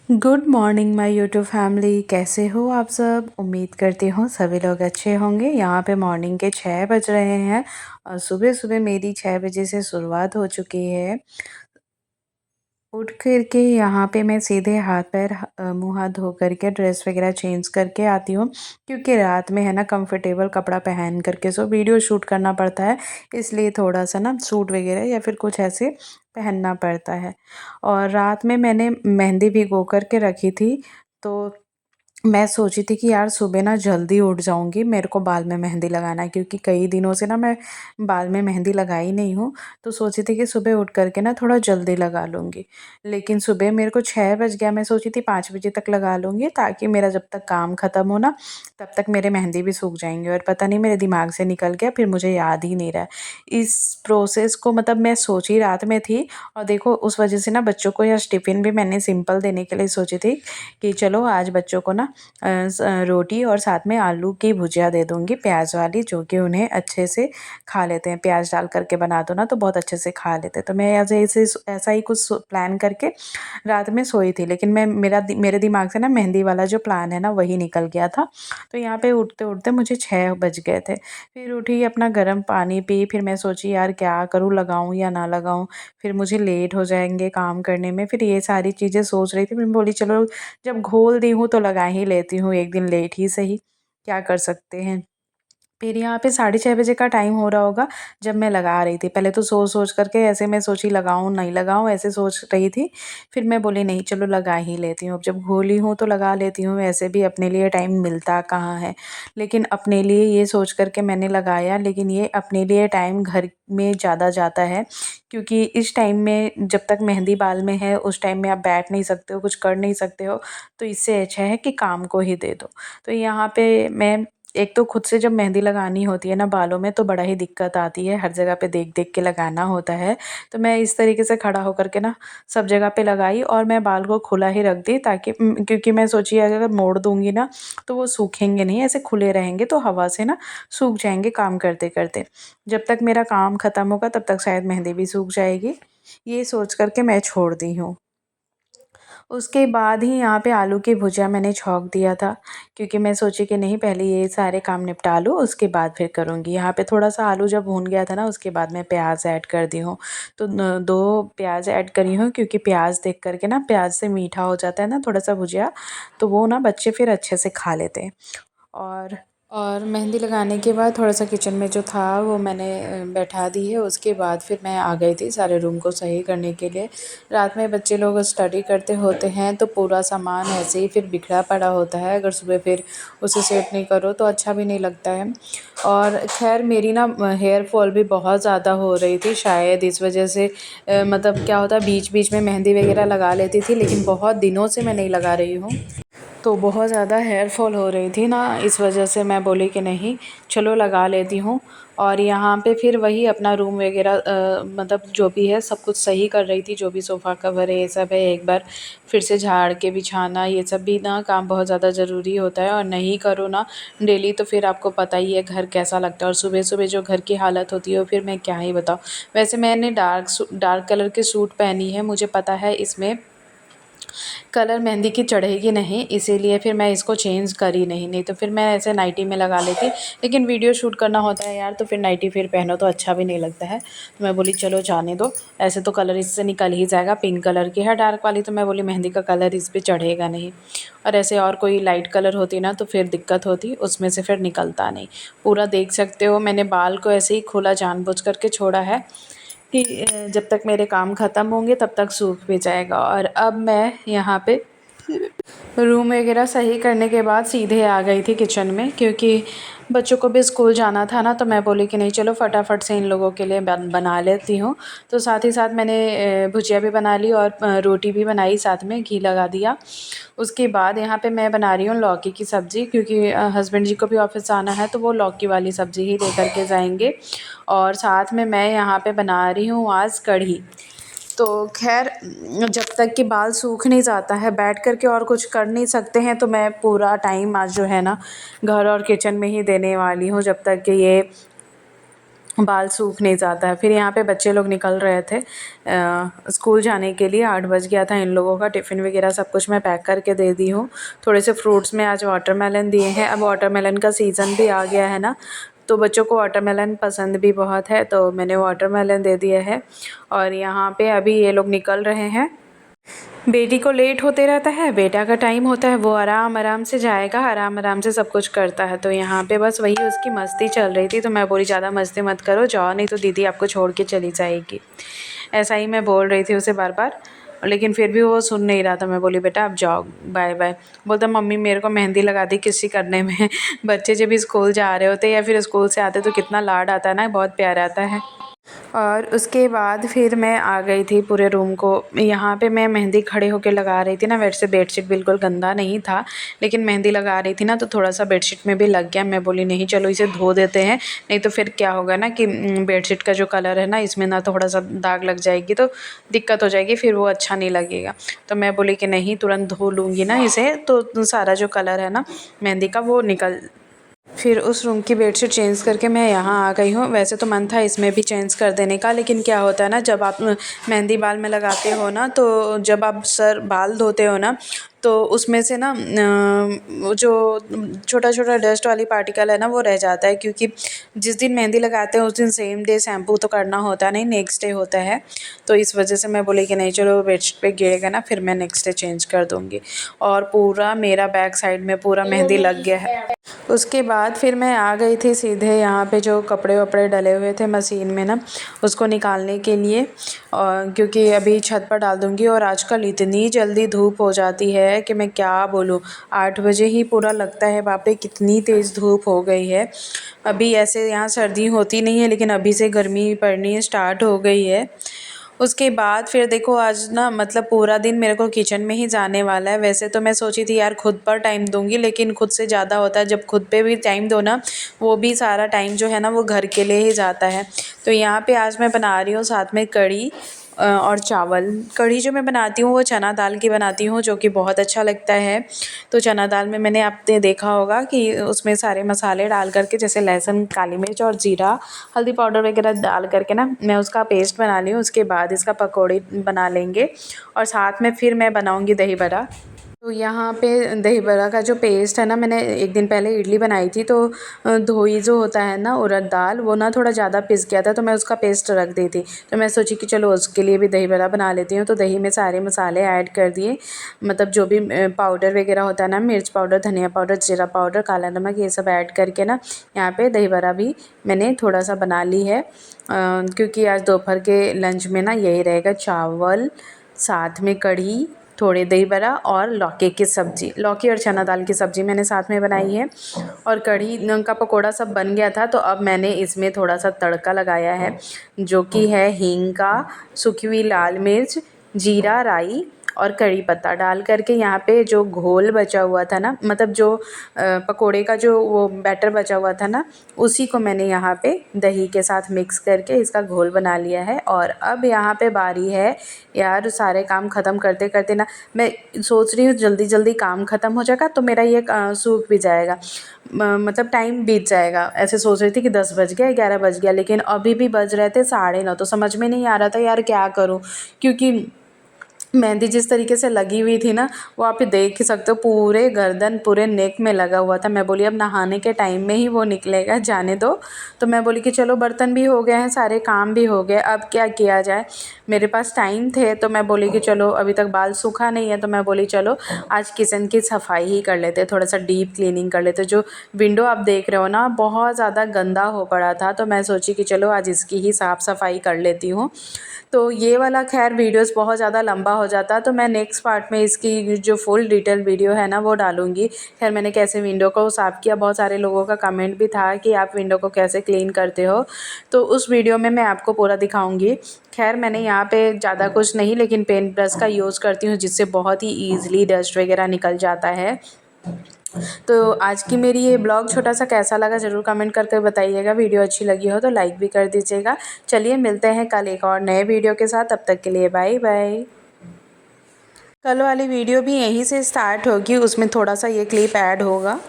Good morning my YouTube family. कैसे हो आप सब? उम्मीद करती हूँ सभी लोग अच्छे होंगे। यहाँ पे मॉर्निंग के 6 बज रहे हैं और सुबह सुबह मेरी 6 बजे से शुरुआत हो चुकी है। उठ कर के यहाँ पे मैं सीधे हाथ पैर मुँह हाथ धो करके ड्रेस वगैरह चेंज करके आती हूँ, क्योंकि रात में है ना कंफर्टेबल कपड़ा पहन करके वीडियो शूट करना पड़ता है। इसलिए थोड़ा सा ना सूट वगैरह या फिर कुछ ऐसे पहनना पड़ता है। और रात में मैंने मेहंदी भिगो कर के रखी थी, तो मैं सोची थी कि यार सुबह ना जल्दी उठ जाऊँगी, मेरे को बाल में मेहंदी लगाना है, क्योंकि कई दिनों से ना मैं बाल में मेहंदी लगाई नहीं हूँ। तो सोची थी कि सुबह उठ कर के ना थोड़ा जल्दी लगा लूँगी। लेकिन सुबह मेरे को 6 बज गया, मैं सोची थी 5 बजे तक लगा लूँगी, ताकि मेरा जब तक काम ख़त्म हो ना तब तक मेरे मेहंदी भी सूख जाएँगे। और पता नहीं मेरे दिमाग से निकल गया, फिर मुझे याद ही नहीं रहा। इस प्रोसेस को मतलब मैं सोची रात में थी, और देखो उस वजह से ना बच्चों को आज टिफ़िन भी मैंने सिंपल देने के लिए सोची थी कि चलो आज बच्चों को ना रोटी और साथ में आलू की भुजिया दे दूँगी प्याज़ वाली, जो कि उन्हें अच्छे से खा लेते हैं। प्याज़ डाल कर के बना दो ना तो बहुत अच्छे से खा लेते हैं। तो मैं ऐसा ही कुछ प्लान करके रात में सोई थी, लेकिन मेरे दिमाग से ना मेहंदी वाला जो प्लान है ना वही निकल गया था। तो यहाँ पे उठते-उठते मुझे 6 बज गए थे। फिर उठी, अपना गर्म पानी पी, फिर मैं सोची यार क्या करूँ, लगाऊँ या ना लगाऊँ? फिर मुझे लेट हो जाएँगे काम करने में। फिर ये सारी चीज़ें सोच रही थी, फिर मैं बोली चलो जब घोल दी हूँ तो लगा ही लेती हूँ, एक दिन लेट ही सही, क्या कर सकते हैं। फिर यहाँ पे 6:30 बजे का टाइम हो रहा होगा जब मैं लगा रही थी। पहले तो सोच-सोच करके ऐसे मैं सोची लगाऊँ, नहीं लगाऊँ, ऐसे सोच रही थी। फिर मैं बोली नहीं चलो लगा ही लेती हूँ, अब जब घोली हूँ तो लगा लेती हूँ, वैसे भी अपने लिए टाइम मिलता कहाँ है। लेकिन अपने लिए ये सोच कर के मैंने लगाया, लेकिन ये अपने लिए टाइम घर में ज़्यादा जाता है, क्योंकि इस टाइम में जब तक मेहंदी बाल में है उस टाइम में आप बैठ नहीं सकते हो, कुछ कर नहीं सकते हो, तो इससे अच्छा है कि काम को ही दे दो। तो यहाँ पे मैं एक तो खुद से जब मेहंदी लगानी होती है ना बालों में तो बड़ा ही दिक्कत आती है, हर जगह पे देख-देख के लगाना होता है। तो मैं इस तरीके से खड़ा होकर के ना सब जगह पे लगाई, और मैं बाल को खुला ही रख दी, ताकि क्योंकि मैं सोची अगर मोड़ दूँगी ना तो वो सूखेंगे नहीं, ऐसे खुले रहेंगे तो हवा से ना सूख जाएँगे काम करते-करते। जब तक मेरा काम ख़त्म होगा तब तक शायद मेहंदी भी सूख जाएगी। ये सोच कर के मैं छोड़ दी हूँ। उसके बाद ही यहाँ पे आलू की भुजिया मैंने छौंक दिया था, क्योंकि मैं सोची कि नहीं पहले ये सारे काम निपटा लूँ उसके बाद फिर करूँगी। यहाँ पे थोड़ा-सा आलू जब भून गया था ना उसके बाद मैं प्याज़ ऐड कर दी हूँ। तो 2 प्याज़ ऐड करी हूँ, क्योंकि प्याज़ देख कर के ना प्याज़ से मीठा हो जाता है ना थोड़ा-सा भुजिया, तो वो ना बच्चे फिर अच्छे से खा लेते हैं। और और मेहंदी लगाने के बाद थोड़ा-सा किचन में जो था वो मैंने बैठा दी है, उसके बाद फिर मैं आ गई थी सारे रूम को सही करने के लिए। रात में बच्चे लोग स्टडी करते होते हैं तो पूरा सामान ऐसे ही फिर बिखरा पड़ा होता है, अगर सुबह फिर उसे सेट नहीं करो तो अच्छा भी नहीं लगता है। और ख़ैर मेरी ना हेयर फॉल भी बहुत ज़्यादा हो रही थी, शायद इस वजह से मतलब क्या होता है बीच-बीच में मेहंदी वगैरह लगा लेती थी, लेकिन बहुत दिनों से मैं नहीं लगा रही हूँ। तो बहुत ज़्यादा हेयर फॉल हो रही थी ना, इस वजह से मैं बोली कि नहीं चलो लगा लेती हूँ। और यहाँ पे फिर वही अपना रूम वगैरह मतलब जो भी है सब कुछ सही कर रही थी, जो भी सोफ़ा कवर है ये सब है, एक बार फिर से झाड़ के बिछाना, ये सब भी ना काम बहुत ज़्यादा ज़रूरी होता है, और नहीं करो ना डेली तो फिर आपको पता ही है घर कैसा लगता है। और सुबह-सुबह जो घर की हालत होती है फिर मैं क्या ही बताऊँ। वैसे मैंने डार्क कलर की सूट पहनी है, मुझे पता है इसमें कलर मेहंदी की चढ़ेगी नहीं, इसीलिए फिर मैं इसको चेंज करी नहीं तो फिर मैं ऐसे नाइटी में लगा लेती। लेकिन वीडियो शूट करना होता है यार, तो फिर नाइटी फिर पहनो तो अच्छा भी नहीं लगता है। तो मैं बोली चलो जाने दो, ऐसे तो कलर इससे निकल ही जाएगा, पिंक कलर की है डार्क वाली, तो मैं बोली मेहंदी का कलर इस पे चढ़ेगा नहीं। और ऐसे और कोई लाइट कलर होती ना तो फिर दिक्कत होती, उसमें से फिर निकलता नहीं। पूरा देख सकते हो मैंने बाल को ऐसे ही खुला जानबूझ कर के छोड़ा है कि जब तक मेरे काम ख़त्म होंगे तब तक सूख भी जाएगा। और अब मैं यहाँ पे रूम वगैरह सही करने के बाद सीधे आ गई थी किचन में, क्योंकि बच्चों को भी स्कूल जाना था ना, तो मैं बोली कि नहीं चलो फटाफट से इन लोगों के लिए बना लेती हूँ। तो साथ ही साथ मैंने भुजिया भी बना ली और रोटी भी बनाई, साथ में घी लगा दिया। उसके बाद यहाँ पे मैं बना रही हूँ लौकी की सब्ज़ी, क्योंकि हस्बैंड जी को भी ऑफिस जाना है तो वो लौकी वाली सब्ज़ी ही लेकर के जाएंगे। और साथ में मैं यहाँ पे बना रही हूँ आज कढ़ी। तो ख़ैर जब तक कि बाल सूख नहीं जाता है बैठ कर के और कुछ कर नहीं सकते हैं, तो मैं पूरा टाइम आज जो है ना घर और किचन में ही देने वाली हूँ, जब तक कि ये बाल सूख नहीं जाता है। फिर यहाँ पे बच्चे लोग निकल रहे थे स्कूल जाने के लिए। 8 बज गया था। इन लोगों का टिफ़िन वगैरह सब कुछ मैं पैक करके दे दी हूँ। थोड़े से फ्रूट्स में आज वाटरमेलन दिए हैं। अब वाटरमेलन का सीज़न भी आ गया है ना, तो बच्चों को वाटरमेलन पसंद भी बहुत है, तो मैंने वाटरमेलन दे दिया है। और यहाँ पे अभी ये लोग निकल रहे हैं। बेटी को लेट होते रहता है, बेटा का टाइम होता है, वो आराम आराम से जाएगा, आराम आराम से सब कुछ करता है। तो यहाँ पे बस वही उसकी मस्ती चल रही थी। तो मैं बोली ज़्यादा मस्ती मत करो, जाओ, नहीं तो दीदी आपको छोड़ के चली जाएगी। ऐसा ही मैं बोल रही थी उसे बार बार, लेकिन फिर भी वो सुन नहीं रहा था। मैं बोली बेटा आप जाओ, बाय बाय। बोलता मम्मी मेरे को मेहंदी लगा दी किसी करने में। बच्चे जब भी स्कूल जा रहे होते या फिर स्कूल से आते तो कितना लाड आता है ना, बहुत प्यार आता है। और उसके बाद फिर मैं आ गई थी पूरे रूम को। यहाँ पे मैं मेहंदी खड़े होके लगा रही थी ना, वैसे बेडशीट बिल्कुल गंदा नहीं था, लेकिन मेहंदी लगा रही थी ना तो थोड़ा सा बेडशीट में भी लग गया। मैं बोली नहीं चलो इसे धो देते हैं, नहीं तो फिर क्या होगा ना कि बेडशीट का जो कलर है ना इसमें ना थोड़ा सा दाग लग जाएगी तो दिक्कत हो जाएगी, फिर वो अच्छा नहीं लगेगा। तो मैं बोली कि नहीं तुरंत धो लूँगी ना इसे, तो सारा जो कलर है ना मेहंदी का वो निकल। फिर उस रूम की बेडशीट चेंज करके मैं यहाँ आ गई हूँ। वैसे तो मन था इसमें भी चेंज कर देने का, लेकिन क्या होता है ना जब आप मेहंदी बाल में लगाते हो ना, तो जब आप बाल धोते हो ना तो उसमें से ना वो जो छोटा छोटा डस्ट वाली पार्टिकल है ना वो रह जाता है, क्योंकि जिस दिन मेहंदी लगाते हैं उस दिन सेम डे शैम्पू तो करना होता नहीं, नेक्स्ट डे होता है। तो इस वजह से मैं बोली कि नहीं चलो बेडशीट पे गिरेगा ना फिर मैं नेक्स्ट डे चेंज कर दूँगी। और पूरा मेरा बैक साइड में पूरा मेहंदी लग गया है। उसके बाद फिर मैं आ गई थी सीधे यहाँ पे जो कपड़े वपड़े डले हुए थे मशीन में ना उसको निकालने के लिए, और क्योंकि अभी छत पर डाल दूँगी। और आजकल इतनी जल्दी धूप हो जाती है कि मैं क्या बोलूँ, 8 बजे ही पूरा लगता है बाप रे कितनी तेज़ धूप हो गई है। अभी ऐसे यहाँ सर्दी होती नहीं है, लेकिन अभी से गर्मी पड़नी स्टार्ट हो गई है। उसके बाद फिर देखो आज ना मतलब पूरा दिन मेरे को किचन में ही जाने वाला है। वैसे तो मैं सोची थी यार खुद पर टाइम दूंगी, लेकिन खुद से ज़्यादा होता है जब खुद पे भी टाइम दो ना, वो भी सारा टाइम जो है ना वो घर के लिए ही जाता है। तो यहाँ पे आज मैं बना रही हूँ साथ में कढ़ी और चावल। कढ़ी जो मैं बनाती हूँ वो चना दाल की बनाती हूँ, जो कि बहुत अच्छा लगता है। तो चना दाल में मैंने आपने देखा होगा कि उसमें सारे मसाले डाल करके, जैसे लहसुन, काली मिर्च और जीरा, हल्दी पाउडर वगैरह डाल करके ना मैं उसका पेस्ट बना ली हूँ। उसके बाद इसका पकौड़ी बना लेंगे और साथ में फिर मैं बनाऊँगी दही बड़ा। तो यहाँ पे दही बड़ा का जो पेस्ट है ना, मैंने एक दिन पहले इडली बनाई थी तो धोई जो होता है ना उड़द दाल, वो ना थोड़ा ज़्यादा पिस गया था तो मैं उसका पेस्ट रख दी थी। तो मैं सोची कि चलो उसके लिए भी दही बड़ा बना लेती हूँ। तो दही में सारे मसाले ऐड कर दिए, मतलब जो भी पाउडर वगैरह होता है ना, मिर्च पाउडर, धनिया पाउडर, जीरा पाउडर, काला नमक, ये सब ऐड करके ना यहाँ पे दही बड़ा भी मैंने थोड़ा सा बना ली है। क्योंकि आज दोपहर के लंच में ना यही रहेगा, चावल साथ में कढ़ी, थोड़े दही बड़ा और लौकी की सब्ज़ी, लौकी और चना दाल की सब्ज़ी मैंने साथ में बनाई है। और कढ़ी का पकोड़ा सब बन गया था, तो अब मैंने इसमें थोड़ा सा तड़का लगाया है, जो कि है हींग का, सूखी हुई लाल मिर्च, जीरा, राई और कड़ी पत्ता डाल करके। यहाँ पे जो घोल बचा हुआ था ना, मतलब जो पकोड़े का जो वो बैटर बचा हुआ था ना, उसी को मैंने यहाँ पे दही के साथ मिक्स करके इसका घोल बना लिया है। और अब यहाँ पे बारी है यार, सारे काम ख़त्म करते करते ना मैं सोच रही हूँ जल्दी जल्दी काम ख़त्म हो जाएगा तो मेरा ये सूख भी जाएगा, मतलब टाइम बीत जाएगा। ऐसे सोच रही थी कि 10 बज गया, 11 बज गया, लेकिन अभी भी बज रहे थे 9:30। तो समझ में नहीं आ रहा था यार क्या करूँ, क्योंकि मेहंदी जिस तरीके से लगी हुई थी ना, वो आप देख ही सकते हो, पूरे गर्दन पूरे नेक में लगा हुआ था। मैं बोली अब नहाने के टाइम में ही वो निकलेगा, जाने दो। तो मैं बोली कि चलो बर्तन भी हो गए हैं, सारे काम भी हो गए, अब क्या किया जाए। मेरे पास टाइम थे तो मैं बोली कि चलो अभी तक बाल सूखा नहीं है, तो मैं बोली चलो आज किचन की सफाई ही कर लेते, थोड़ा सा डीप क्लीनिंग कर लेते। जो विंडो आप देख रहे हो ना बहुत ज़्यादा गंदा हो पड़ा था, तो मैं सोची कि चलो आज इसकी ही साफ़ सफाई कर लेती हूँ। तो ये वाला खैर वीडियोस बहुत ज़्यादा लंबा हो जाता, तो मैं नेक्स्ट पार्ट में इसकी जो फुल डिटेल वीडियो है ना वो डालूँगी। खैर मैंने कैसे विंडो को साफ़ किया, बहुत सारे लोगों का कमेंट भी था कि आप विंडो को कैसे क्लीन करते हो, तो उस वीडियो में मैं आपको पूरा दिखाऊँगी। खैर मैंने यहाँ पे ज़्यादा कुछ नहीं, लेकिन पेंट ब्रश का यूज़ करती हूँ, जिससे बहुत ही ईज़िली डस्ट वगैरह निकल जाता है। तो आज की मेरी ये ब्लॉग छोटा सा कैसा लगा ज़रूर कमेंट करके बताइएगा। वीडियो अच्छी लगी हो तो लाइक भी कर दीजिएगा। चलिए मिलते हैं कल एक और नए वीडियो के साथ, तब तक के लिए बाय बाय। कल वाली वीडियो भी यहीं से स्टार्ट होगी, उसमें थोड़ा सा ये क्लिप ऐड होगा।